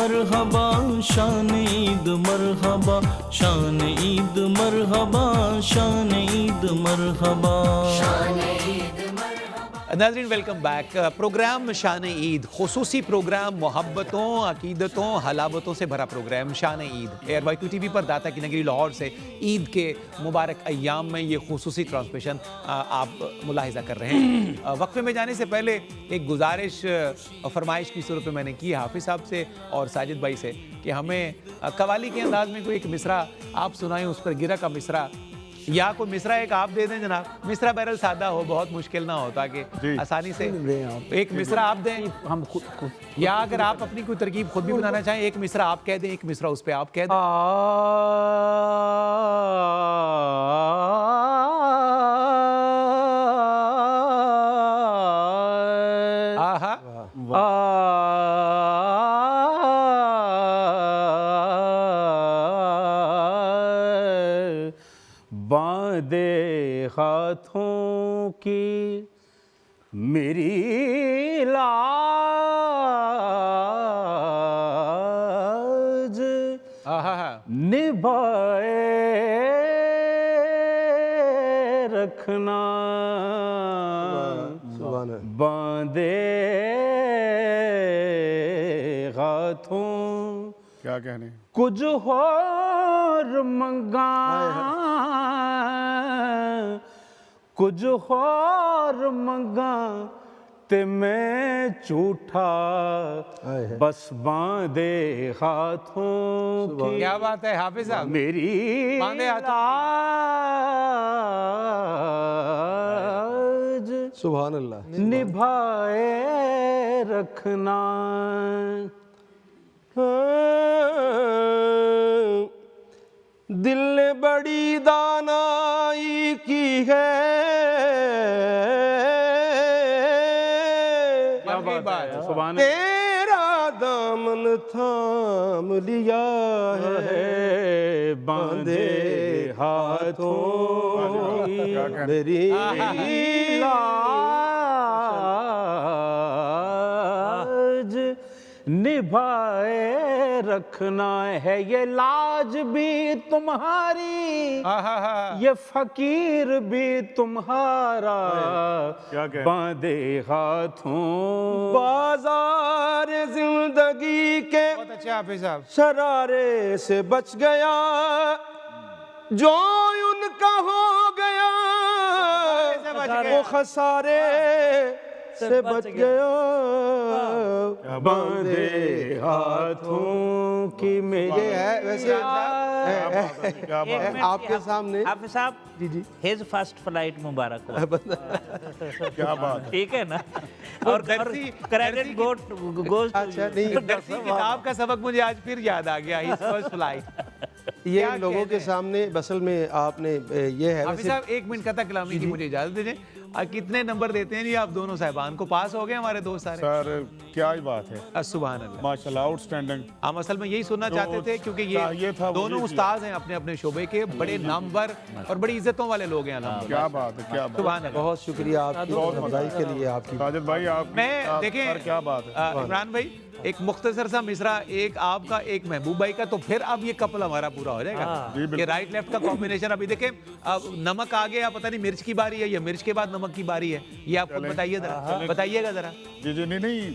مرحبا شان عید مرحبا شان عید مرحبا شان عید مرحبا. ناظرین ویلکم بیک. پروگرام شان عید، خصوصی پروگرام، محبتوں، عقیدتوں، حلاوتوں سے بھرا پروگرام شان عید ایئر بائی QTV پر داتا کی نگری لاہور سے عید کے مبارک ایام میں یہ خصوصی ٹرانسمیشن آپ ملاحظہ کر رہے ہیں. وقفے میں جانے سے پہلے ایک گزارش اور فرمائش کی صورت میں نے کی حافظ صاحب سے اور ساجد بھائی سے کہ ہمیں قوالی کے انداز میں کوئی ایک مصرع آپ سنائیں، اس پر گرا کا مصرع یا کوئی مصرع ایک آپ دے دیں جناب. مصرع بہرحال سادہ ہو، بہت مشکل نہ ہو تاکہ آسانی سے ایک مصرع آپ دیں، ہم خود یا اگر آپ اپنی کوئی ترکیب خود بھی بنانا چاہیں ایک مصرع آپ کہہ دیں، ایک مصرع اس پہ آپ کہہ دیں. باندھے ہاتھوں کی میری لاج نبھائے رکھنا باندھے ہاتھوں کیا کہنے کچھ اور منگا کچھ اور منگا تے میں جھوٹا بس باندھے ہاتھوں کی. کیا بات ہے حافظ صاحب، میری باندھے لاج سبحان اللہ نبھائے رکھنا. دل نے بڑی دانائی کی ہے، تیرا دامن تھام لیا ہے باندھے ہاتھوں میری لاج نبھائے رکھنا ہے. یہ لاج بھی تمہاری، یہ فقیر بھی تمہارا باندھے ہاتھوں. بازار زندگی کے شرارے سے بچ گیا جو ان کا ہو گیا، وہ خسارے سے بچ گیا باندھے ہاتھوں کی میرے. ہے ویسے آپ کے سامنے حافظ صاحب ہیز فرسٹ فلائٹ مبارک ہو. کیا بات ٹھیک ہے نا، اور کریڈٹ گوز درسی کتاب کا سبق مجھے آج پھر یاد آ گیا. ہیز فرسٹ فلائٹ یہ لوگوں کے سامنے بسل میں آپ نے یہ ہے. حافظ صاحب ایک منٹ قطع کلامی کی مجھے اجازت دیجیے. کتنے نمبر دیتے ہیں جی آپ دونوں صاحبان کو؟ پاس ہو گئے ہمارے دوست سارے؟ سر کیا ہی بات ہے، سبحان اللہ ماشاءاللہ آؤٹ سٹینڈنگ. ہم اصل میں یہی سننا چاہتے تھے کیونکہ یہ دونوں استاذ ہیں اپنے اپنے شعبے کے، بڑے نامور اور بڑی عزتوں والے لوگ ہیں. کیا بات ہے، کیا بات. سبحان اللہ. بہت شکریہ آپ کی بھائی کے لیے. آپ کی ساجد بھائی آپ میں دیکھیں کیا بات ہے. عمران بھائی ایک مختصر سا مصرع، ایک آپ کا ایک محبوب بھائی کا، تو پھر اب یہ کپل ہمارا پورا ہو جائے گا. یہ رائٹ لیفٹ کا کمبینیشن. ابھی دیکھیں نمک آ گیا، پتہ نہیں مرچ کی باری ہے یا مرچ کے بعد نمک کی باری ہے، یہ آپ خود بتائیے ذرا، بتائیے گا ذرا. جی نہیں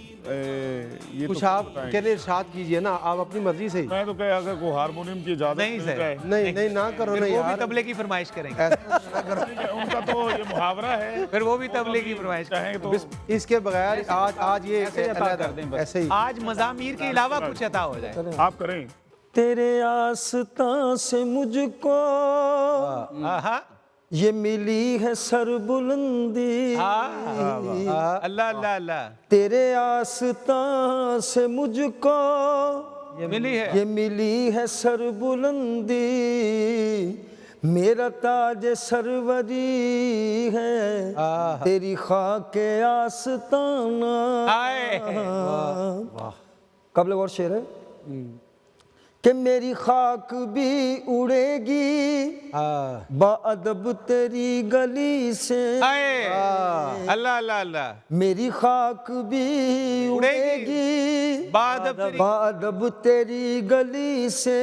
یہ کچھ آپ کے لیے ارشاد کیجئے نا، آپ اپنی مرضی سے. میں تو کہا اگر کوئی ہارمونیم کی اجازت نہیں سر، نہیں نہ کرو نا وہ بھی یار. تبلے کی فرمائش کریں گے. ان کا تو یہ محاورہ ہے، پھر وہ بھی تبلے کی فرمائش چاہیں تو اس کے بغیر آج یہ ایسے ہی آج مزامیر کے علاوہ کچھ عطا ہو جائے. آپ کریں. تیرے آستاں سے مجھ کو یہ ملی ہے سر بلندی، اللہ اللہ اللہ. تیرے آستاں سے مجھ کو یہ ملی ہے سر بلندی، میرا تاج سروری ہے تیری خاک آستانہ. قبل اور شعر ہے کہ میری خاک بھی اڑے گی باادب تیری گلی سے، اللہ اللہ اللہ، میری خاک بھی اڑے گی باادب تیری گلی سے،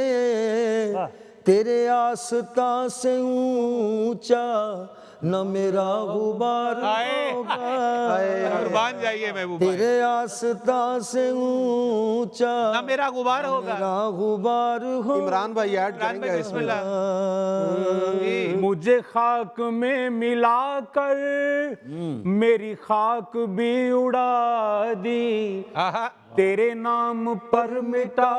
تیرے آستاں سے اونچا نہ میرا غبار ہوگا، قربان جائیے محبوب بھائی، تیرے آستاں سے اونچا نہ میرا غبار ہوگا۔ میرا غبار ہوگا۔ عمران بھائی ایڈ کریں گے اس بسم میں۔ اللہ۔ مجھے خاک میں ملا کر میری خاک بھی اڑا دی، تیرے نام پر مٹا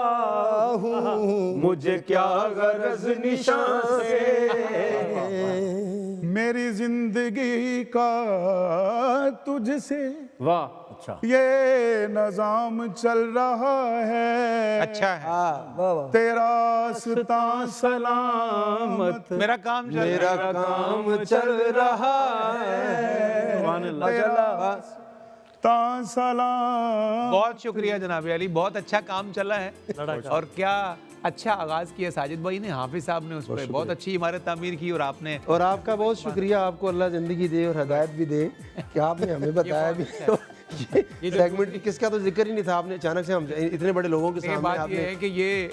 ہوں مجھے کیا غرض نشان سے، میری زندگی کا تجھ سے واہ اچھا یہ نظام چل رہا ہے، اچھا ہے، تیرا آستاں سلامت، میرا کام چل میرا کام چل رہا ہے، تیرا تا سلام۔ بہت شکریہ جناب علی، بہت اچھا کام چلا ہے، اور کیا اچھا آغاز کیا ساجد بھائی نے، حافظ صاحب نے اس پہ بہت اچھی عمارت تعمیر کی، اور آپ نے، اور آپ کا بہت شکریہ، آپ کو اللہ زندگی دے اور ہدایت بھی دے کہ آپ نے ہمیں بتایا بھی۔ یہ سیگمنٹ کس کا تو ذکر ہی نہیں تھا، آپ نے اچانک سے ہم اتنے بڑے لوگوں کے سامنے بات آپ یہ نے۔ ہے کہ یہ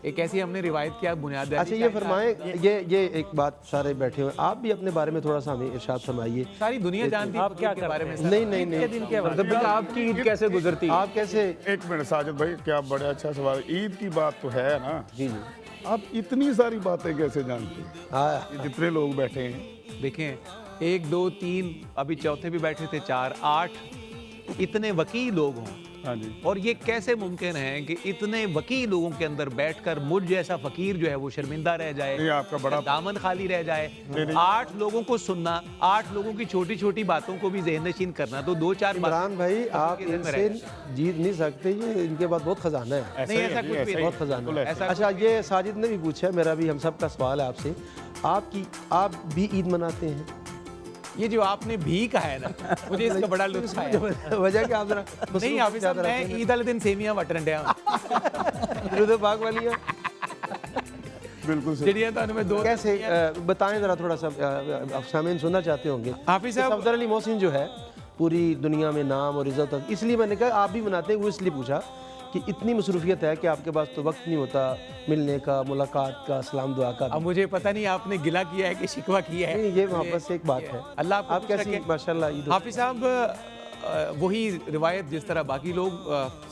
ایک ایسی ہم نے روایت کیا بنیاد۔ اچھا یہ فرمائیں، یہ ایک بات سارے بیٹھے ہوئے، آپ بھی اپنے بارے میں تھوڑا سا ہمیں ارشاد فرمائیے۔ ساری دنیا جانتی ہے آپ کیا کے بارے میں۔ نہیں مطلب آپ کی عید کیسے گزرتی ہے؟ آپ کیسے؟ ایک منٹ ساجد بھائی، کیا بڑا اچھا سوال، عید کی بات تو ہے نا، جی آپ اتنی ساری باتیں کیسے جانتے ہیں؟ ہاں یہ جتنے لوگ بیٹھے ہیں، دیکھیں 1 2 3 ابھی چوتھے بھی بیٹھے تھے، 4 8 اتنے وکیل لوگ ہوں، ہاں جی، اور یہ کیسے ممکن ہے کہ اتنے وکیل لوگوں کے اندر بیٹھ کر مجھ جیسا فقیر جو ہے وہ شرمندہ رہ جائے، یہ آپ کا بڑا دامن خالی رہ جائے، 8 لوگوں کو سننا، 8 لوگوں کی چھوٹی چھوٹی باتوں کو بھی ذہن نشین کرنا، تو 2 4 عمران بھائی آپ ان سے جیت نہیں سکتے، یہ ان کے بعد بہت خزانہ ہے، نہیں ایسا کچھ بھی بہت خزانہ ہے۔ ایسا اچھا یہ ساجد نے بھی پوچھا، میرا بھی ہم سب کا سوال ہے آپ سے، آپ بھی عید مناتے ہیں؟ یہ جو آپ نے بھی کہا ہے نا، مجھے اس کا بڑا لطف آیا۔ وجہ کہ آپ ذرا نہیں حافظ صاحب، میں عید والے دن سیویاں وٹ رنڈیا درود پاک والی ہے، بالکل صحیح۔ چڑیاں تو میں 2 کیسے بتائیں ذرا تھوڑا سا، سامعین سننا چاہتے ہوں گے۔ حافظ صاحب صفدر علی محسن جو ہے پوری دنیا میں نام اور عزت، اس لیے میں نے کہا آپ بھی مناتے ہیں، وہ اس لیے پوچھا کہ اتنی مصروفیت ہے کہ آپ کے پاس تو وقت نہیں ہوتا ملنے کا، ملاقات کا، سلام دعا کا۔ اب مجھے پتہ نہیں آپ نے گلہ کیا ہے کہ شکوہ کیا ہے، نہیں یہ محبت سے ایک بات ہے۔ اللہ آپ آپ کیسی ماشاءاللہ عید؟ حافظ صاحب وہی روایت جس طرح باقی لوگ،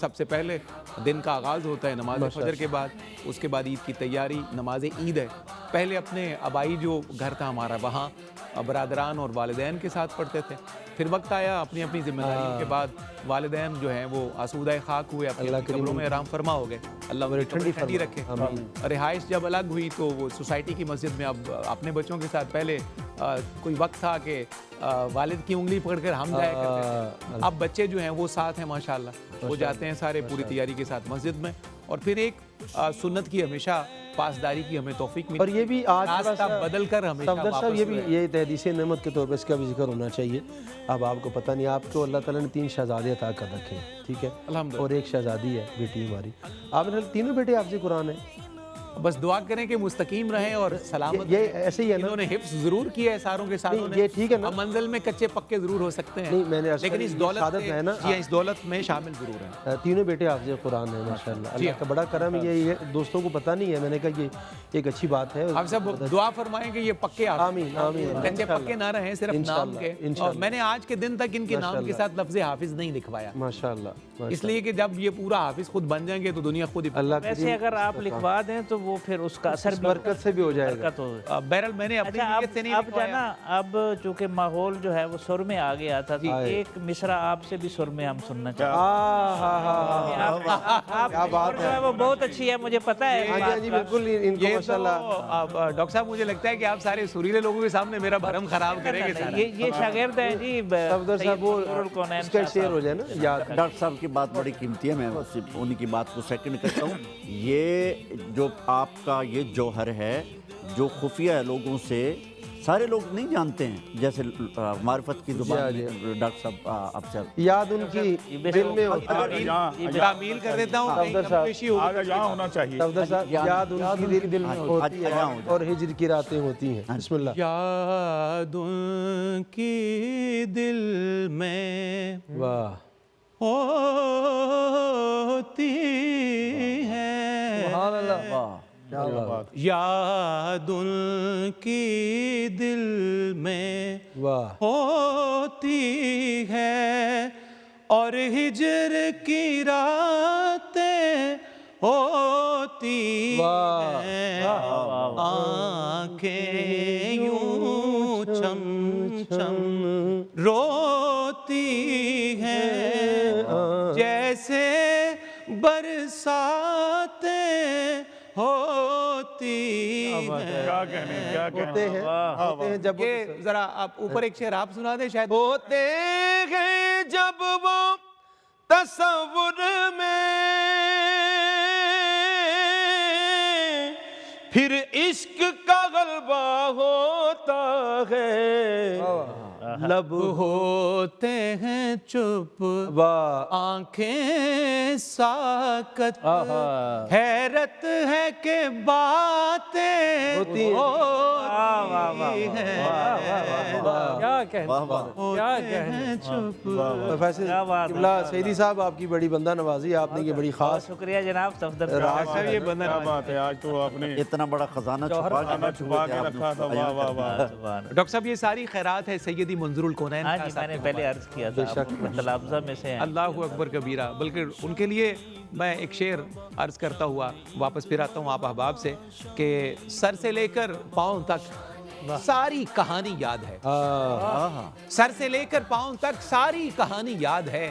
سب سے پہلے دن کا آغاز ہوتا ہے نماز فجر کے بعد، اس کے بعد عید کی تیاری، نماز عید ہے، پہلے اپنے آبائی جو گھر تھا ہمارا وہاں برادران اور والدین کے ساتھ پڑھتے تھے، پھر وقت آیا اپنی اپنی ذمہ داریوں کے بعد والدین جو ہیں وہ آسودہ خاک ہوئے، اپنی قبروں میں آرام فرما ہو گئے، اللہ انہیں ٹھنڈی رکھے۔ رہائش جب الگ ہوئی تو وہ سوسائٹی کی مسجد میں، اب اپنے بچوں کے ساتھ، پہلے کوئی وقت تھا کہ والد کی انگلی پکڑ کر ہم جایا کرتے تھے، اب بچے جو ہیں وہ ساتھ ہیں ماشاءاللہ، وہ جاتے ہیں سارے پوری تیاری کے ساتھ مسجد میں، اور پھر ایک سنت کی ہمیشہ پاسداری کی ہمیں توفیق ملی، اور یہ بھی آج راستہ بدل کر ہمیشہ صفدر صاحب واپس یہ بھی یہ تحدیث نعمت کے طور پر اس کا بھی ذکر ہونا چاہیے۔ اب آپ کو پتہ نہیں، آپ کو اللہ تعالیٰ نے 3 شہزادے عطا کر رکھے ہیں، ٹھیک ہے، الحمدللہ، اور ایک شہزادی ہے بیٹی ہماری، آپ نے تینوں بیٹے آپ سے قرآن ہیں؟ بس دعا کریں کہ مستقیم رہیں اور سلامت یہ ایسے ہی ہے نا؟ انہوں نے حفظ ضرور کیا ہے ساروں کے ساتھ، یہ ٹھیک ہے نا؟ اب منزل میں کچے پکے ضرور ہو سکتے ہیں، نہیں میں نے لیکن اس دولت سعادت ہے نا، جی اس دولت میں شامل ضرور ہیں۔ تینوں بیٹے حافظ قرآن ہیں ماشاءاللہ، اللہ کا بڑا کرم ہے، یہ دوستوں کو پتہ نہیں ہے، میں نے کہا یہ ایک اچھی بات ہے۔ آپ سب دعا فرمائیں کہ یہ پکے آمین آمین، کچے پکے نہ رہیں صرف نام کے، اور میں نے آج کے دن تک ان کے نام کے ساتھ لفظ حافظ نہیں لکھوایا، ماشاءاللہ، اس لیے کہ جب یہ پورا حافظ خود بن جائیں گے تو دنیا خود ہی اللہ ویسے اگر آپ لکھوا دیں تو وہ پھر اس کا اثر بھی برکت سے بھی ہو جائے گا۔ بہرحال میں نے اپنی نیت سے نہیں اب لکھوایا۔ جانا، اب چونکہ ماحول جو ہے وہ سر میں آ گیا تھا، تو ایک مصرع آپ سے بھی سر میں ہم سننا چاہتے ہیں۔ آپ جو ہے وہ بہت اچھی ہے، مجھے پتہ ہے۔ ہاں جی بالکل، ان کو یہ ماشاءاللہ ڈاکٹر صاحب مجھے لگتا ہے کہ آپ سارے سریلے لوگوں کے سامنے میرا بھرم خراب کریں گے سارا۔ یہ شاگرد ہیں جی صفدر صاحب، وہ اس کا شعر ہو جائے نا یاد۔ ڈاکٹر صاحب کی بات بڑی قیمتی ہے، میں صرف انہی کی بات کو سیکنڈ کرتا ہوں۔ یہ جو آپ کا یہ جوہر ہے جو خفیہ لوگوں سے सारे लोग नहीं जानते हैं, जैसे मारिफत की जुबान में डॉक्टर साहब आपसे याद उनकी दिल में होती है। तामील कर देता हूँ, कहीं सफदर साहब, कमपेशी हो आगे यहाँ होना चाहिए। सफदर साहब, याद उनकी दिल में होती है अदा हो जाए। और हिज्र की रातें होती हैं। बिस्मिल्लाह। याद उनकी दिल में वाह, होती है, सुभान अल्लाह, वाह, क्या बात, याद उनकी दिल में वाह, होती है, और हिजर की रातें होती हैं, आंखें यूं चम चम रोती हैं, जैसे बरसातें होती हैं। क्या कहने, क्या होते कहने। हैं जब ये जरा आप ऊपर एक शेर आप सुना दे शायद। होते हैं जब वो तसव्वुर में, फिर इश्क का गलबा होता है, लब होते हैं चुप, वाह, आंखें साकत, हैरत है कि बातें होती हैं। क्या कहने, वाह, वाह। क्या कहने। प्रोफेसर क्या बात है। किबला सईदी साहब, आपकी बड़ी बंदा नवाजी, आपने ये बड़ी खास शुक्रिया जनाब सफदर साहब। सर ये बंदा क्या बात है, आज तो आपने इतना बड़ा खजाना छुपा खाना छुपा के रखा था। वाह वाह वाह। डॉक्टर साहब ये सारी खैरात है सैयदी मंजूरुल कौनैन हाँ जी, मैंने पहले अर्ज किया था, आप तलाब्जा में से हैं। अल्लाह अकबर कबीरा। बल्कि उनके लिए मैं एक शेर अर्ज करता हुआ वापस फिर आता हूँ आप अहबाब से कि सर से लेकर पाँव तक सारी कहानी याद है, सर से लेकर पाँव तक सारी कहानी याद है,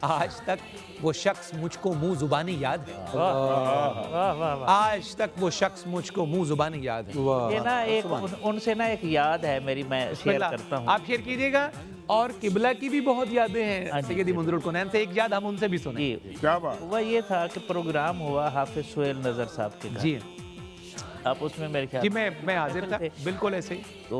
आज तक वो शख्स मुझको मुंह जुबानी याद है, वाह वाह वाह। आज तक वो शख्स मुझको मुंह जुबानी याद है। ये ना एक उनसे ना एक याद है मेरी, मैं शेयर करता हूँ। आप शेयर कीजिएगा। और किबला की भी बहुत यादें हैं हाँ जी। सैयदी मंजूरुल कौनैन से, एक याद हम उनसे भी सुने। जी, क्या बात। हुआ ये था कि प्रोग्राम हुआ हाफिज सुहेल नजर साहब के घर। जी आप उसमें मेरे ख्याल जी मैं हाजिर था, थे। बिल्कुल ऐसे ही, तो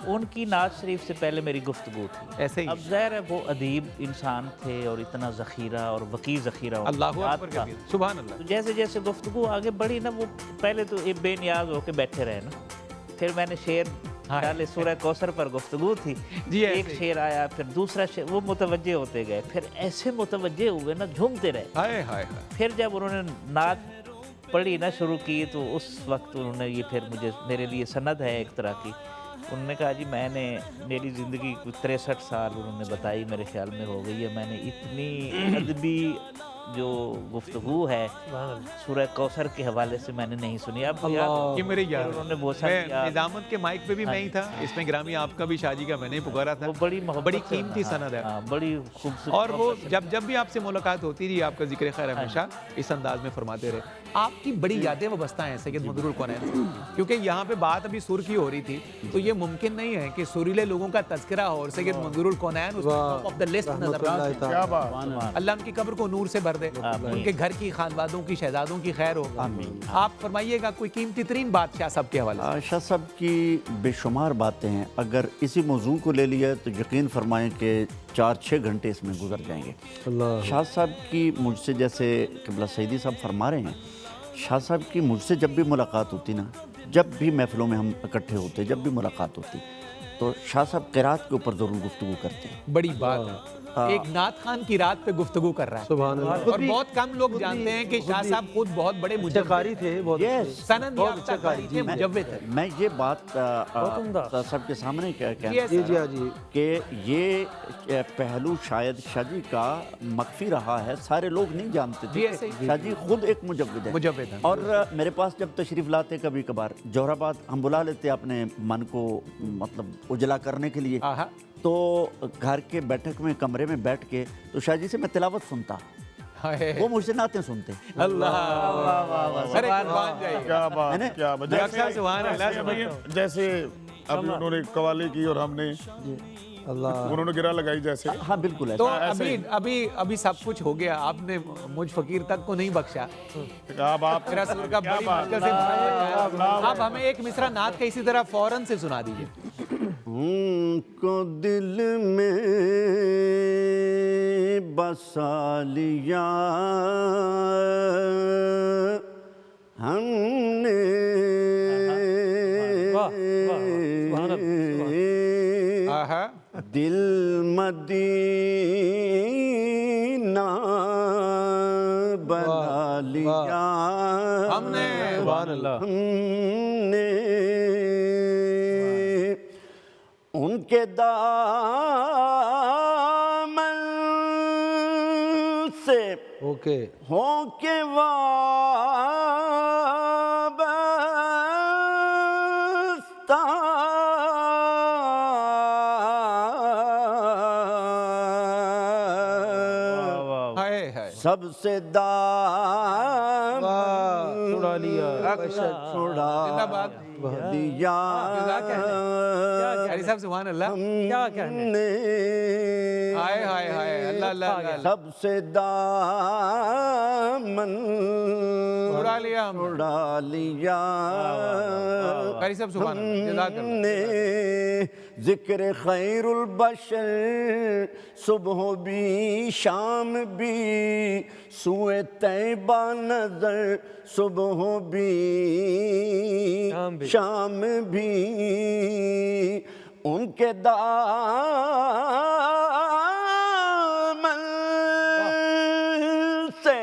उनकी नाज शरीफ से पहले मेरी गुफ्तगू थी। ऐसे ही। अब ज़ाहिर है वो अदीब इंसान थे और इतना ज़ख़ीरा और वकी ज़ख़ीरा अल्लाह याद अकबर था। कबीर, सुभान अल्लाह। तो जैसे जैसे गुफ्तगू आगे बढ़ी ना, वो पहले तो एक बेनियाज होके बैठे रहे ना, फिर मैंने शेर डाले, सूरह कौसर पर गुफ्तगू थी जी, ऐसे एक ही। शेर आया, फिर दूसरा शेर, वो मुतवज्जे होते गए, फिर ऐसे मुतवज्जे हुए ना, झूमते रहे। हाय हाय हाय। फिर जब उन्होंने नात पढ़ी ना शुरू की, तो उस वक्त उन्होंने ये फिर मेरे लिए सनद है एक तरह की। उन्होंने कहा जी मैंने मेरी ज़िंदगी 63 साल उन्होंने बताई मेरे ख्याल में हो गई है, मैंने इतनी अदबी जो गुफ्तगू है सूरह कौसर के हवाले से मैंने नहीं सुनी। अब ये मेरे याद उन्होंने बहुत मैं सारी निजामत के माइक पे भी मैं ही था, इसमें ग्रामी आपका भी शाजी का मैंने ही पुकारा था। वो बड़ी मोहब्बत बड़ी से- कीमती सनद है। हाँ, बड़ी खूबसूरत। और वो जब भी आपसे मुलाकात होती रही, आपका जिक्र खैर हमेशा इस अंदाज में फरमाते रहे। आपकी बड़ी यादें वाबस्ता हैं सैयद मंजूरुल कौनैन से, क्योंकि यहाँ पे बात अभी सुर की हो रही थी, तो ये मुमकिन नहीं है कि सुरीले लोगों का तज़किरा हो और सैयद मंजूरुल कौनैन उस टॉप ऑफ द लिस्ट नजर आए। क्या बात। अल्लाह उनकी कब्र को नूर से भर दे, उनके घर की खानवादों की शहजादों की खैर हो। आप फरमाइएगा कोई कीमती तरीन बात शाह साहब के हवाले से। शाह साहब की बेशुमार बातें हैं, अगर इसी मौजू को ले लिया तो यकीन फरमाएं कि 4-6 घंटे इसमें गुजर जाएंगे। शाह साहब की मुझसे, जैसे किबला सईदी साहब फरमा रहे हैं, शाह साहब की मुझसे जब भी मुलाकात होती ना, जब भी महफिलों में हम इकट्ठे होते, जब भी मुलाकात होती, तो शाह साहब क़िरात के ऊपर ज़रूर गुफ्तगू करते हैं। बड़ी बात है, एक नात खान की रात पे गुफ्तगू कर रहा है। सुभान अल्लाह। और बहुत कम लोग जानते हैं कि शाह साहब खुद बहुत बड़े कारी थे, बहुत सनद याफ्ता कारी थे, मुजव्विद थे। मैं ये बात सबके सामने कहना जी जी हाँ जी, कि ये पहलू शायद शाहजी का मख्फी रहा है, सारे लोग नहीं जानते जी, थे। ऐसे ही। शाहजी खुद एक मुजव्विद है। मुजव्विद हैं। और मेरे पास जब तशरीफ़ लाते कभी कभार जोहराबाद, हम बुला लेते अपने मन को मतलब उजला करने के लिए, आहा। तो घर के बैठक में कमरे में बैठ के तो शाहजी से मैं तिलावत सुनता, हाय। वो मुझसे नाते सुनते। अल्लाह अरे कुर्बान जाइए। क्या बात। मैंने- क्या बात। डॉक्टर साहब, सुभान अल्लाह, जैसे अभी उन्होंने कवाली की और हमने उन्होंने गिरा लगाई जैसे। हाँ बिल्कुल तो ऐसा। अभी सब कुछ हो गया, आपने मुझ फकीर तक को नहीं बख्शा। अब आप मेरा सुर का बड़ी मुश्किल से आप हमें एक मिसरा नात का इसी तरह फौरन से सुना दीजिए। को दिल में बसा लिया हमने, आहा, दिल मदीना बना लिया हमने हमने, उनके दामन से ओके होके वाबस्ता, हाय हाय, सबसे दामन छुड़ा लिया, छुड़ा जिंदाबाद। दिया कारी साहब सुभान अल्लाह, हमने, हाय हाय हाय, अल्लाह अल्लाह अल्लाह, सबसे दामन उड़ा लिया हमने। उड़ा लिया कारी साहब सुभान अल्लाह, जज़ाक अल्लाह। हमने, जिक्र खैरुल बशर सुबह भी शाम भी, सुए तैबा नजर सुबह भी शाम भी, उनके दामन से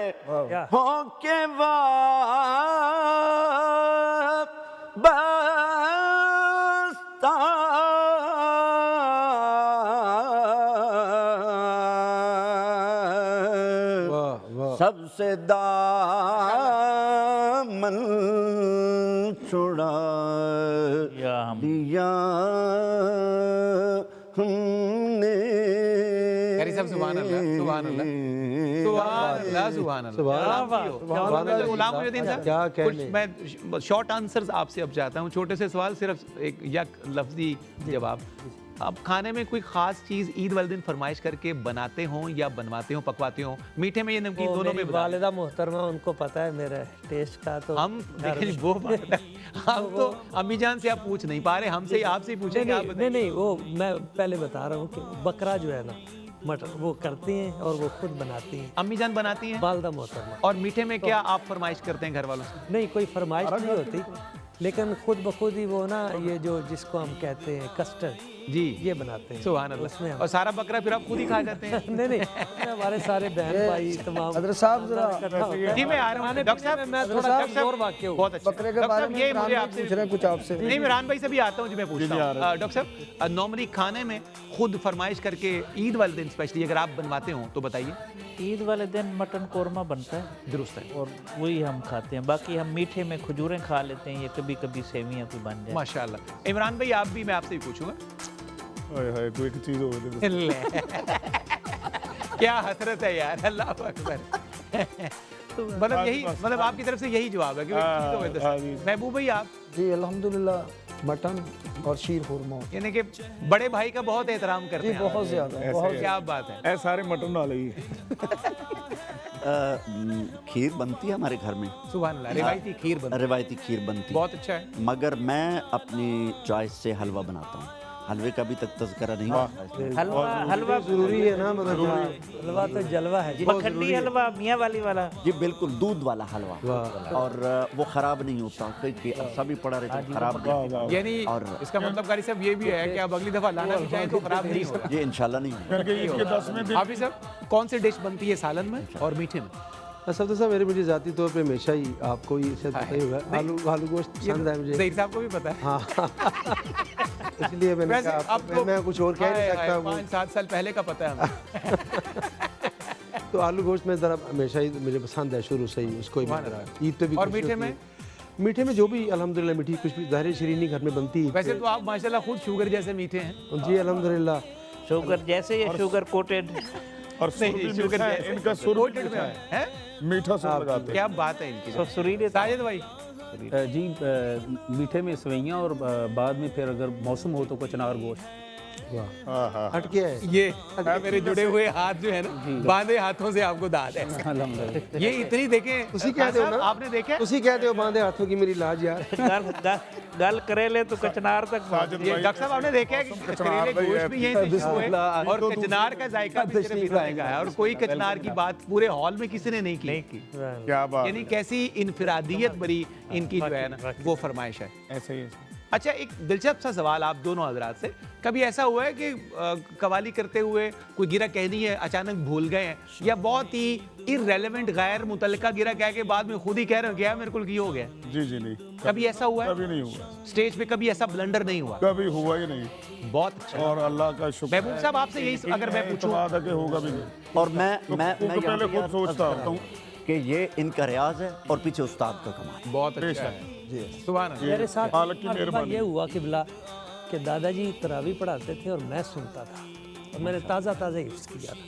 होके वाबस्ता, सबसे दामन छुड़ा दिया हमने। कारी साहब सुभान अल्लाह, सुभान अल्लाह, सुभान अल्लाह, सुभान अल्लाह। गुलाम मोहिउद्दीन साहब, क्या कुछ कहने। मैं शॉर्ट आंसर्स आपसे अब चाहता हूँ, छोटे से सवाल, सिर्फ एक यक लफ्जी जवाब। आप खाने में कोई खास चीज ईद वाले दिन फरमाइश करके बनाते हो या बनवाते हो, पकवाते हो? मीठे में ये नमकीन दोनों में बता दें। वालिदा मोहतरमा, उनको पता है मेरे टेस्ट का। तो हम देखिए वो बात है, हम तो अम्मी जान से आप पूछ नहीं पा रहे, हमसे ही आपसे ही पूछेंगे। आप नहीं नहीं, वो मैं पहले बता रहा हूँ कि बकरा जो है ना, मटर वो करती हैं और वो खुद बनाती हैं, अम्मी जान बनाती हैं। वालिदा मोहतरमा। और मीठे में क्या आप फरमाइश करते हैं घर वालों से? नहीं, कोई फरमाइश नहीं होती, लेकिन खुद बखुद ही वो ना, ये जो जिसको हम कहते हैं कस्टर्ड, जी, ये बनाते हैं। सुभान उसमें अल्लाह। हम- और सारा बकरा फिर आप खुद ही खा जाते हैं? नहीं नहीं, हमारे सारे बहन भाई तमाम हजरत साहब जरा जी मैं आ रहा हूँ डॉक्टर साहब, मैं थोड़ा कमजोर वाक्य हूँ। बहुत अच्छा। बकरे के डॉक्टर बारे साहब, में ये इमरान मुझे भाई आपसे पूछ रहे हैं कुछ आपसे। नहीं, इमरान भाई से भी आता हूँ जी, मैं पूछता हूँ। डॉक्टर साहब, नॉर्मली खाने में खुद फरमाइश करके ईद वाले दिन स्पेशली अगर आप बनवाते हो तो बताइए। ईद वाले दिन मटन कोरमा बनता है, दुरुस्त है, और वही हम खाते हैं। बाकी हम मीठे में खजूरें खा लेते हैं, या कभी कभी सेवियाँ कोई बन जाए। माशाल्लाह। इमरान भाई, आप भी, मैं आपसे भी पूछूंगा। हाय हाय, कोई एक चीज हो गई। क्या हसरत है यार, अल्लाह अकबर। मतलब यही, मतलब आपकी तरफ से यही जवाब है कि महबूब भाई आप? जी अल्हम्दुलिल्लाह, मटन और शीर खुरमा। यानी कि बड़े भाई का बहुत एहतराम करते जी हैं। बहुत ज़्यादा, बहुत क्या बात है। ऐ सारे मटन डाले ही। खीर बनती है हमारे घर में, सुभान अल्लाह, रिवायती खीर बनती है, रिवायती खीर बनती है, बहुत अच्छा है। मगर मैं अपनी चॉइस से हलवा बनाता हूँ। हलवे का भी तक तज़किरा नहीं हुआ। हलवा जरूरी है ना, मतलब हलवा तो जलवा है जी। मखनी हलवा, मियाँ वाली वाला जी बिल्कुल, दूध वाला हलवा, और वो ख़राब नहीं होता, क्योंकि अरसा भी पड़ा रहता है, ख़राब नहीं होता। यानी इसका मतलब कारी साहब ये भी है कि आप अगली दफ़ा लाना भी चाहें तो खराब नहीं होगा। ये इंशाल्लाह नहीं होगा। इसके 10वें दिन हाफिज़ साहब, कौन सी डिश बनती है सालन में और मीठे में? असद साहब, मेरे मुझे ज़ाती तौर पे हमेशा ही आपको ही शायद पता ही होगा, आलू गोश्त पसंद है मुझे। ज़हीर साहब को भी पता है। हाँ इसलिए मैंने वैसे कहा अब तो मैं कुछ और कह नहीं सकता हूँ। 5-7 साल पहले का पता है हमें। तो आलू गोश्त में ज़रा हमेशा ही मुझे पसंद है, शुरू से ही उसको ही बना रहा है। ईद पे भी और खुशी मीठे होती में? है। मीठे में जो भी अल्हम्दुलिल्लाह मीठी कुछ भी ज़ाहिर शरीनी घर में बनती है। वैसे तो आप माशाल्लाह खुद शुगर जैसे मीठे हैं। जी अल्हम्दुलिल्लाह। शुगर जैसे, ये शुगर कोटेड। और सुर भी शुगर मीठा है, जैसे। इनका सुर कोटेड में है। मीठा सुर लगाते हैं। क्या बात है इनकी। सुरीले साजिद भाई, जी मीठे में सवैयाँ, और बाद में फिर अगर मौसम हो तो कोई चनार गोश्त। हाँ हाँ हट गया है। ये मेरे जुड़े हुए हाथ जो है ना, बांधे हाथों से आपको दाद है। ये इतनी देखें, उसी कहते हो ना, आपने देखे उसी कहते हो बांधे हाथों की मेरी लाज यार। गल करेले तो कचनार तक साजिद ये भाई, डॉक्टर साहब आपने देखा है कि करेले गोश्त भी यहीं से शुरू है और कचनार का जायका भी सिर्फ इन्होंने कहा है, और कोई कचनार की बात पूरे हॉल में किसी ने नहीं की। क्या बात यानी कैसी इनफरादियत भरी इनकी जो है ना वो फरमाइश है। ऐसे ही अच्छा, एक दिलचस्प सा सवाल आप दोनों हजरात से, कभी ऐसा हुआ है कि कवाली करते हुए कोई गिरा कहनी है, अचानक भूल गए हैं, या बहुत ही इररेलेवेंट गैर मुतल्लिका गिरा कह के बाद में खुद ही कह रहे हो क्या मेरे को ये हो गया? जी जी नहीं, कभी ऐसा हुआ है? कभी नहीं हुआ, स्टेज पे कभी ऐसा ब्लंडर नहीं हुआ? कभी हुआ ही नहीं। बहुत अच्छा। और अल्लाह का शुक्र महबूब साहब आपसे यही अगर मैं पूछूं, वादा के होगा भी नहीं। और मैं क्योंकि पहले खुद सोचता हूँ कि ये इनका रियाज है और पीछे उस्ताद का कमाल। बहुत अच्छा है। सुभान अल्लाह। मेरे साथ मालिक की एक बार मेहरबानी। ये हुआ किबला कि दादाजी तरावी पढ़ाते थे और मैं सुनता था, और मैंने ताज़ा ताज़ा हिफ्ज़ किया था।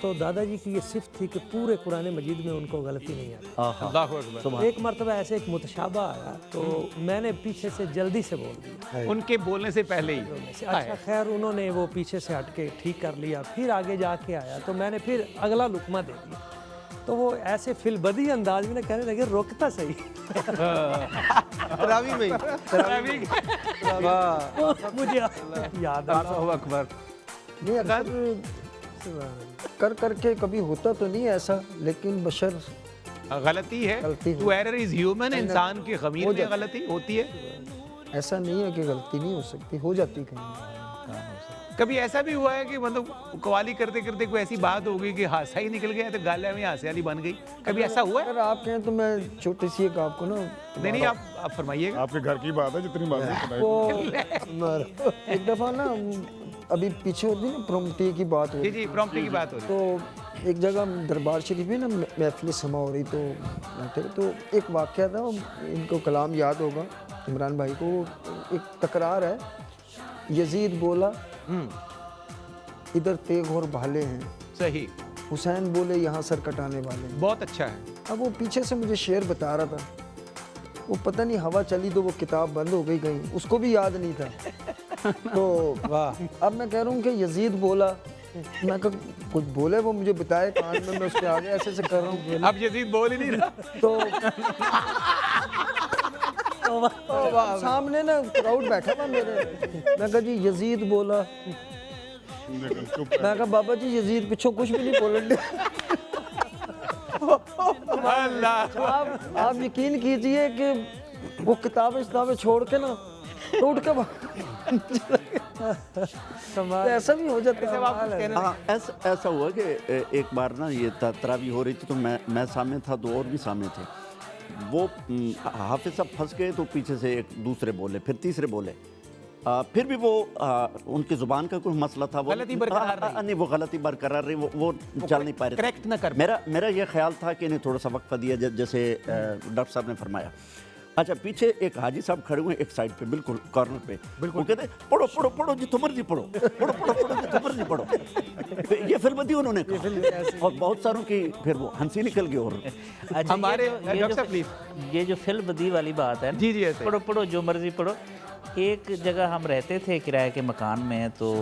तो दादाजी की ये सिफ़त थी कि पूरे कुरान मजीद में उनको गलती नहीं आती। अल्लाहु अकबर। एक मरतबा ऐसे एक मुतशाबा आया तो मैंने पीछे से जल्दी से बोल दिया। उनके बोलने से पहले ही। अच्छा खैर उन्होंने वो पीछे से हट के ठीक कर लिया, फिर आगे जाके आया तो मैंने फिर अगला लुकमा दे दिया, तो वो ऐसे फिलबदी अंदाज में कहने लगे रोकता सही। तरावी में ही। तरावी वाह, मुझे याद आ अल्लाहु अकबर। नहीं अक्सर कर करके कभी होता तो नहीं ऐसा, लेकिन बशर गलती है, गलती है। टू एरर इज ह्यूमन, इंसान की खमीर में गलती होती है। ऐसा नहीं है कि गलती नहीं हो सकती, हो जाती कहीं। कभी ऐसा भी हुआ है कि मतलब कवाली करते करते कोई ऐसी बात हो गई कि हादसा ही निकल गया तो गालियाँ में हादसे वाली बन गई, कभी ऐसा हुआ है? अगर आप कहें तो मैं छोटी सी एक आपको ना नहीं आप फरमाइएगा। आपके घर की बात है, जितनी बात है वो एक दफ़ा ना अभी पीछे होती ना प्रॉम्प्टी की बात जी होती, जी प्रॉम्प्टी की बात हो रही है। तो एक जगह दरबार शरीफ में ना महफिल समा हो रही, तो बैठे तो एक वाक़या था, इनको कलाम याद होगा इमरान भाई को। एक तकरार है, यजीद बोला इधर तेग और भाले हैं, सही, हुसैन बोले यहाँ सर कटाने वाले हैं। बहुत अच्छा है। अब वो पीछे से मुझे शेर बता रहा था, वो पता नहीं हवा चली तो वो किताब बंद हो गई कहीं, उसको भी याद नहीं था। तो वाह, अब मैं कह रहा हूँ कि यजीद बोला, मैं कहा कुछ बोले वो मुझे बताए कान में, मैं उसके आगे ऐसे कर रहा हूँ। अब यजीद बोल ही नहीं रहा। तो सामने ना क्राउड बैठा था मेरे, मैं कहा जी यजीद बोला, मैं कहा बाबा जी यजीद पीछे कुछ भी नहीं बोलने। अल्लाह, आप यकीन कीजिए कि वो किताबें छोड़ के ना उठ के तो ऐसा भी हो जाता है। हाँ, ऐसा हुआ कि एक बार ना ये तरावी हो रही थी, तो मैं सामने था, दो और भी सामने थे। वो हाफिज साहब फंस गए, तो पीछे से एक दूसरे बोले, फिर तीसरे बोले, फिर भी वो उनकी ज़ुबान का कोई मसला था, वो गलती बरकरार रही। नहीं, वो गलती बरकरार रही, वो चल नहीं पा रहे, करेक्ट ना कर। मेरा ये ख्याल था कि इन्हें थोड़ा सा वक्फा दिया, जैसे डॉक्टर साहब ने फरमाया। अच्छा, पीछे एक हाजी साहब खड़े हुए एक साइड पे, बिल्कुल कॉर्नर पे, वो कहते पढ़ो पढ़ो पढ़ो जी, तुम मर्जी पढ़ो, पढ़ो पढ़ो पढ़ो जी, तुम मर्जी पढ़ो। ये फिल्म दी उन्होंने कहा, और बहुत सारों की फिर वो हंसी निकल गई। और अच्छा, हमारे डॉक्टर साहब प्लीज, ये जो फिल्म बदी वाली बात है, जी जी ऐसे पढ़ो पढ़ो जो मर्जी पढ़ो। एक जगह हम रहते थे किराए के मकान में, तो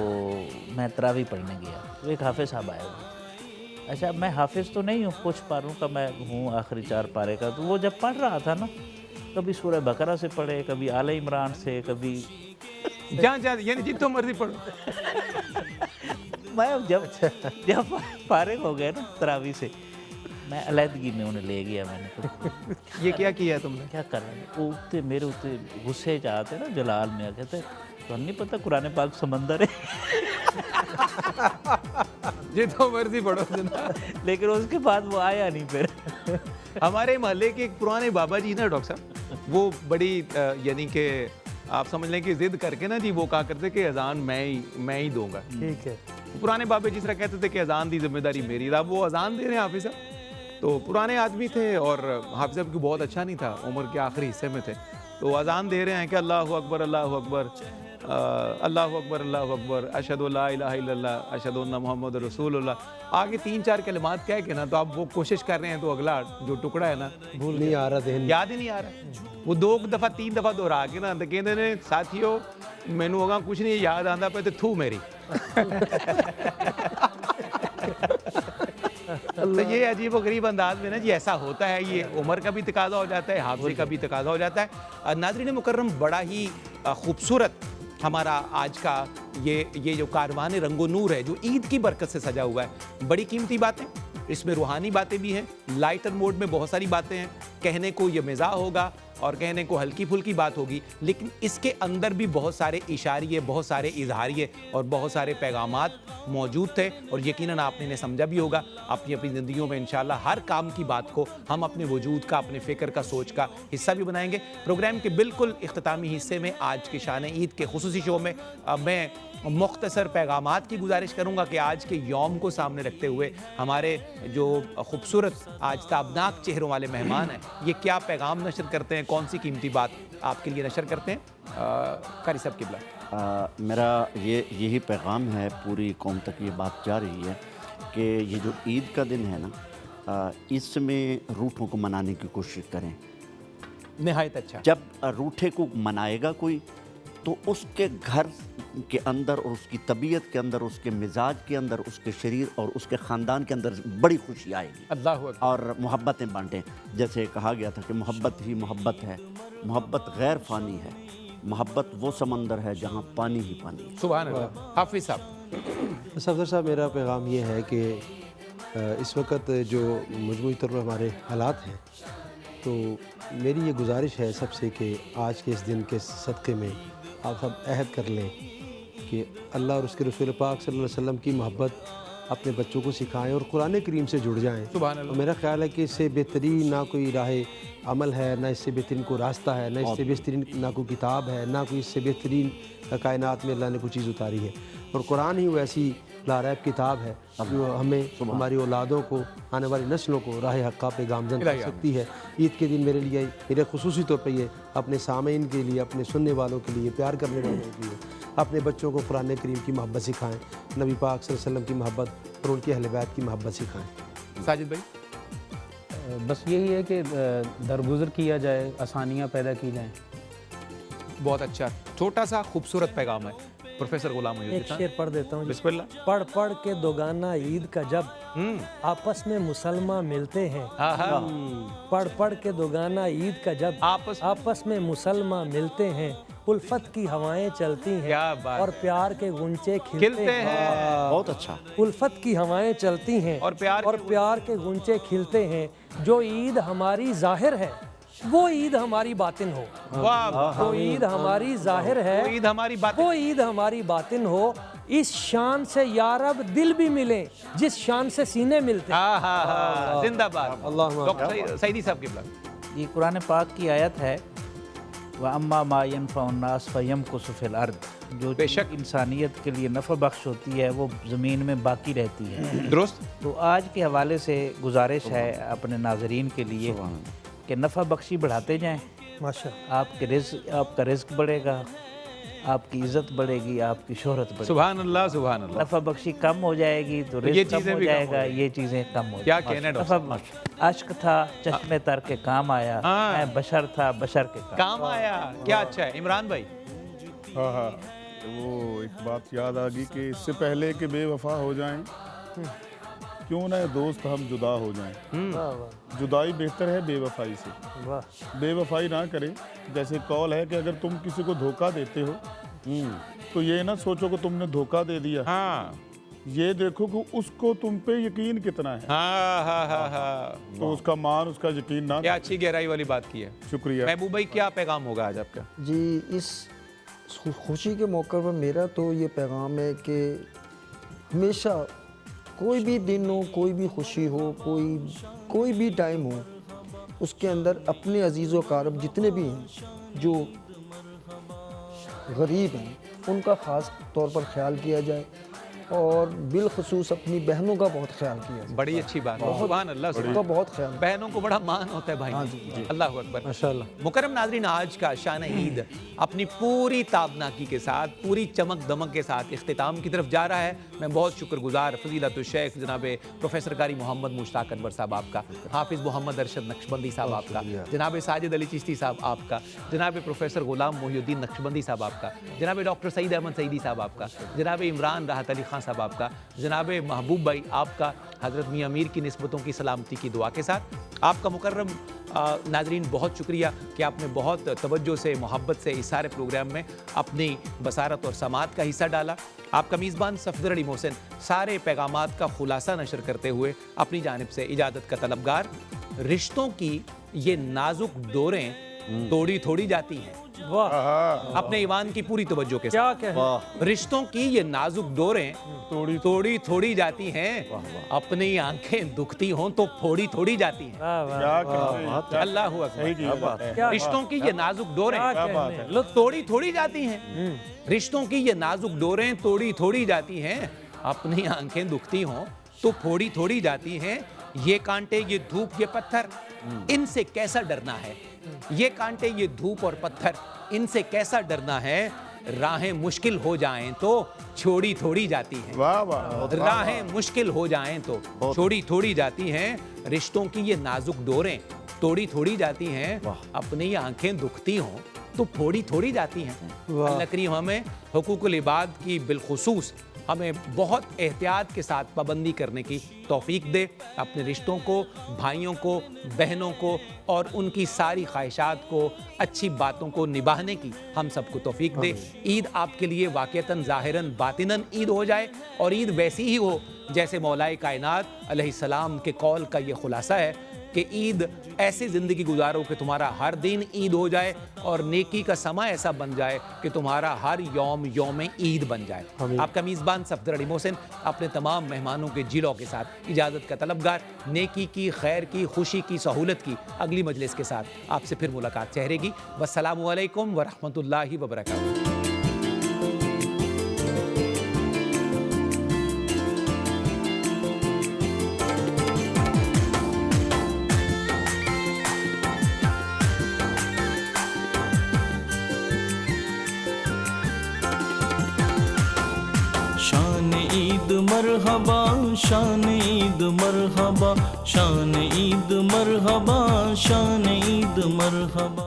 मैं तरावी पढ़ने गया, तो एक हाफिज साहब आए हुए। अच्छा, मैं हाफिज तो नहीं हूँ, कुछ पारों का मैं हूँ, आखिरी 4 पारे का। तो वो जब पढ़ रहा था ना, कभी सूरह बकरा से पढ़े, कभी आले इमरान से, कभी जहाँ यानी जितना मर्जी पढ़ो। मैं जब फारिग हो गए ना तरावी से, मैं अलहदगी में उन्हें ले गया। मैंने ये क्या किया तुमने? क्या कर रहे हैं, वो उठते मेरे उठते गुस्से जाते ना जलाल में, कहते तो नहीं पता कुरान पाक समंदर है। जितना मर्जी पढ़ो जना। लेकिन उसके बाद वो आया नहीं फिर। हमारे मोहल्ले के एक पुराने बाबा जी ना डॉक्टर साहब, वो बड़ी यानी कि आप समझ लें कि जिद करके ना जी वो कहा करते कि अजान मैं ही दूंगा। ठीक है। पुराने बाबे जिस तरह कहते थे कि अजान दी जिम्मेदारी मेरी, अब वो अजान दे रहे हैं हाफिज साहब। तो पुराने आदमी थे और हाफिज साहब की बहुत अच्छा नहीं था, उम्र के आखिरी हिस्से में थे, तो अजान दे रहे हैं कि अल्लाहु अकबर अल्लाहु अकबर अल्लाहु अकबर अल्लाहु अकबर अशहदु ला इलाहा इल्लल्लाह अशहदु अन्ना मुहम्मद रसूलुल्लाह। आगे 3-4 कलिमात कह के ना, तो आप वो कोशिश कर रहे हैं, तो अगला जो टुकड़ा है ना भूल नहीं आ रहा, याद ही नहीं आ रहा। वो 2 दफ़ा 3 दफ़ा दोहरा के ना, तो कहते ने साथियों ਮੈਨੂੰ ਹੋਗਾ ਕੁਝ ਨਹੀਂ ਯਾਦ ਆਂਦਾ ਪਿਆ ਤੇ ਥੂ ਮੇਰੀ। तो ये अजीब व गरीब अंदाज में ना जी ऐसा होता है, ये उम्र का भी तकाजा हो जाता है, हाफजे का भी तकाजा हो जाता है। नाज़रीन मुकर्रम, बड़ा ही खूबसूरत हमारा आज का ये जो कारवान रंगो नूर है जो ईद की बरकत से सजा हुआ है। बड़ी कीमती बातें, इसमें रूहानी बातें भी हैं, लाइटर मोड में बहुत सारी बातें हैं। कहने को ये मिज़ाह होगा और कहने को हल्की फुल्की बात होगी, लेकिन इसके अंदर भी बहुत सारे इशारिये, बहुत सारे इजहारिये और बहुत सारे पैगामात मौजूद थे। और यकीनन आपने इन्हें समझा भी होगा। अपनी अपनी ज़िंदगियों में इंशाल्लाह हर काम की बात को हम अपने वजूद का, अपने फ़िक्र का, सोच का हिस्सा भी बनाएंगे। प्रोग्राम के बिल्कुल इख्तितामी हिस्से में आज के शान ईद के खुसूसी शो में मैं मुख्तसर पैगामात की गुजारिश करूँगा कि आज के यौम को सामने रखते हुए हमारे जो खूबसूरत आज ताबनाक चेहरों वाले मेहमान हैं, ये क्या पैगाम नशर करते हैं, कौन सी कीमती बात आपके लिए नशर करते हैं। कारी साहब किबला। मेरा यही पैगाम है, पूरी कौम तक ये बात जा रही है कि ये जो ईद का दिन है ना, इसमें रूठों को मनाने की कोशिश करें। नहायत अच्छा। जब रूठे को मनाएगा कोई तो उसके घर के अंदर और उसकी तबीयत के अंदर, उसके मिजाज के अंदर, उसके शरीर और उसके ख़ानदान के अंदर बड़ी खुशी आएगी। अल्लाह हू अकबर। और मोहब्बतें बांटें। जैसे कहा गया था कि मोहब्बत ही मोहब्बत है, मोहब्बत गैर फ़ानी है, मोहब्बत वो समंदर है जहाँ पानी ही पानी है। सुभान अल्लाह। हाफिज़ साहब। सफदर साहब, मेरा पैगाम ये है कि इस वक्त जो मजमूई तौर पर हमारे हालात हैं, तो मेरी ये गुजारिश है सबसे कि आज के इस दिन के सदक़े में आप सब अहद कर लें कि अल्लाह और उसके रसूल पाक सल्लल्लाहु अलैहि वसल्लम की मोहब्बत अपने बच्चों को सिखाएं और कुरान करीम से जुड़ जाएं। सुभान अल्लाह। तो मेरा ख्याल है कि इससे बेहतरीन ना कोई राह अमल है, ना इससे बेहतरीन कोई रास्ता है, ना इससे बेहतरीन ना कोई किताब है, ना कोई इससे बेहतरीन कायनात में अल्लाह ने कोई चीज़ उतारी है। और कुरान ही वैसी लारैब किताब है जो हमें, हमारी औलादों को, आने वाली नस्लों को राह हक़्क़ा पे गामज़न कर सकती है। ईद के दिन मेरे लिए, मेरे खुसूसी तौर पर ये अपने सामीन के लिए, अपने सुनने वालों के लिए, प्यार करने वालों के लिए, अपने बच्चों को कुरान करीम की मोहब्बत सिखाएँ, नबी पाक सल्लल्लाहु अलैहि वसल्लम की मोहब्बत और उनकी अहले बैत की मोहब्बत सिखाएँ। साजिद भाई। बस यही है कि दरगुजर किया जाए, आसानियाँ पैदा की जाएँ। बहुत अच्छा, छोटा सा खूबसूरत पैगाम है। प्रोफेसर गुलाम मोहम्मद एक शेर पढ़ देता हूँ। बिस्मिल्लाह। पढ़ पढ़ के दोगाना ईद का जब आपस में मुसलमान मिलते हैं। पढ़ पढ़ के दोगाना ईद का जब आपस में मुसलमान मिलते हैं। उल्फत की हवाएं चलती हैं और प्यार के गुंचे खिलते हैं। बहुत अच्छा। उल्फत की हवाएं चलती हैं और प्यार के गुंचे खिलते हैं। जो ईद हमारी जाहिर है वो ईद हमारी बातिन हो। जो ईद हमारी जाहिर है वो ईद हमारी बातिन हो। इस शान से यारब दिल भी मिले जिस शान से सीने मिलते हैं। जिंदाबाद। डॉक्टर सईदी साहब की बात। ये कुरान पाक की आयत है, व अम्मा मा यनफ़उन्नास फ़यमकुसु फ़िल अर्द, जो बेशक इंसानियत के लिए नफ़ा बख्श होती है वो ज़मीन में बाकी रहती है। दुरुस्त। तो आज के हवाले से गुजारिश है अपने नाज़रीन के लिए कि नफ़ा बख्शी बढ़ाते जाएं। माशाअल्लाह। आपका रिज़्क़ बढ़ेगा, आपकी इज़्ज़त बढ़ेगी, आपकी शोहरत बढ़ेगी। सुभान अल्लाह, सुभान अल्लाह। नफ़ा बख्शी कम हो जाएगी तो रिज़्क़ कम हो जाएगा, ये चीज़ें कम हो क्या कहना है डॉक्टर साहब। अश्क था चश्मे तर के काम आया, मैं बशर था बशर के काम आया। क्या अच्छा है इमरान भाई। हाँ हाँ, वो एक बात याद आ गई कि इससे पहले कि बेवफा हो जाएं, क्यों ना दोस्त हम जुदा हो जाएं। जुदाई बेहतर है बेवफाई से। बेवफाई ना करें। जैसे कौल है कि अगर तुम किसी को धोखा देते हो तो ये ना सोचो कि तुमने धोखा दे दिया। ये देखो कि उसको तुम पे यकीन कितना है। तो उसका मान, उसका यकीन ना। क्या अच्छी गहराई वाली बात की है। शुक्रिया। महबूब भाई, क्या पैगाम होगा आज आपका। जी, इस खुशी के मौके पर मेरा तो ये पैगाम है कि हमेशा कोई भी दिन हो, कोई भी खुशी हो, कोई भी टाइम हो, उसके अंदर अपने अजीज़ व कारब जितने भी हैं जो गरीब हैं उनका ख़ास तौर पर ख्याल किया जाए। اور بالخصوص اپنی بہنوں کا بہت خیال کیا جائے. بڑی اچھی بات ہے. سبحان اللہ. ان کا بہت خیال. بہنوں کو بڑا مان ہوتا ہے بھائی. اللہ اکبر. ماشاءاللہ. مکرم ناظرین، آج کا شان عید اپنی پوری تابناکی کے ساتھ، پوری چمک دمک کے ساتھ اختتام کی طرف جا رہا ہے. میں بہت شکر گزار فضیلت الشیخ جناب پروفیسر قاری محمد مشتاق انور صاحب آپ کا، حافظ محمد ارشد نقشبندی صاحب آپ کا، جناب ساجد علی چشتی صاحب آپ کا، جناب پروفیسر غلام محی الدین نقشبندی صاحب آپ کا، جناب ڈاکٹر سعید احمد سعیدی صاحب آپ کا، جناب عمران راحت علی خان صاحب آپ کا، جناب محبوب بھائی آپ کا، حضرت میاں امیر کی نسبتوں کی سلامتی کی دعا کے ساتھ آپ کا مکرم ناظرین بہت شکریہ کہ آپ نے بہت توجہ سے، محبت سے اس سارے پروگرام میں اپنی بصارت اور سماعت کا حصہ ڈالا. آپ کا میزبان صفدر علی محسن سارے پیغامات کا خلاصہ نشر کرتے ہوئے اپنی جانب سے اجازت کا طلبگار. رشتوں کی یہ نازک ڈوریں توڑی تھوڑی جاتی ہیں. اپنے ایوان کی پوری توجہ کے ساتھ. رشتوں کی یہ نازک ڈوریں توڑی تھوڑی جاتی ہیں، اپنی آنکھیں دکھتی ہوں تو پھوڑی تھوڑی جاتی ہیں. اللہ اکبر. رشتوں کی یہ نازک ڈوریں توڑی تھوڑی جاتی ہیں. رشتوں کی یہ نازک ڈوریں توڑی تھوڑی جاتی ہیں، اپنی آنکھیں دکھتی ہوں تو پھوڑی تھوڑی جاتی ہیں. یہ کانٹے، یہ دھوپ، یہ پتھر، ان سے کیسا ڈرنا ہے. یہ کانٹے، یہ دھوپ اور پتھر، ان سے کیسا ڈرنا ہے. راہیں مشکل ہو جائیں تو چھوڑی تھوڑی جاتی ہیں. راہیں مشکل ہو جائیں تو چھوڑی تھوڑی جاتی ہیں. رشتوں کی یہ نازک ڈوریں توڑی تھوڑی جاتی ہیں، اپنی آنکھیں دکھتی ہوں تو پھوڑی تھوڑی جاتی ہیں. اللہ کریم ہمیں حقوق العباد کی بالخصوص ہمیں بہت احتیاط کے ساتھ پابندی کرنے کی توفیق دے. اپنے رشتوں کو، بھائیوں کو، بہنوں کو اور ان کی ساری خواہشات کو، اچھی باتوں کو نبھانے کی ہم سب کو توفیق دے. عید آپ کے لیے واقعتاً ظاہراً باطناً عید ہو جائے، اور عید ویسی ہی ہو جیسے مولائے کائنات علیہ السلام کے قول کا یہ خلاصہ ہے کہ عید ایسی زندگی گزارو کہ تمہارا ہر دن عید ہو جائے، اور نیکی کا سماں ایسا بن جائے کہ تمہارا ہر یوم یوم عید بن جائے. آپ کا میزبان صفدر علی محسن اپنے تمام مہمانوں کے جلوں کے ساتھ اجازت کا طلبگار. نیکی کی، خیر کی، خوشی کی، سہولت کی اگلی مجلس کے ساتھ آپ سے پھر ملاقات چہرے گی. والسلام علیکم ورحمۃ اللہ وبرکاتہ. شان عید مرحبا، شان عید مرحبا، شان عید مرحبا، شان عید مرحبا.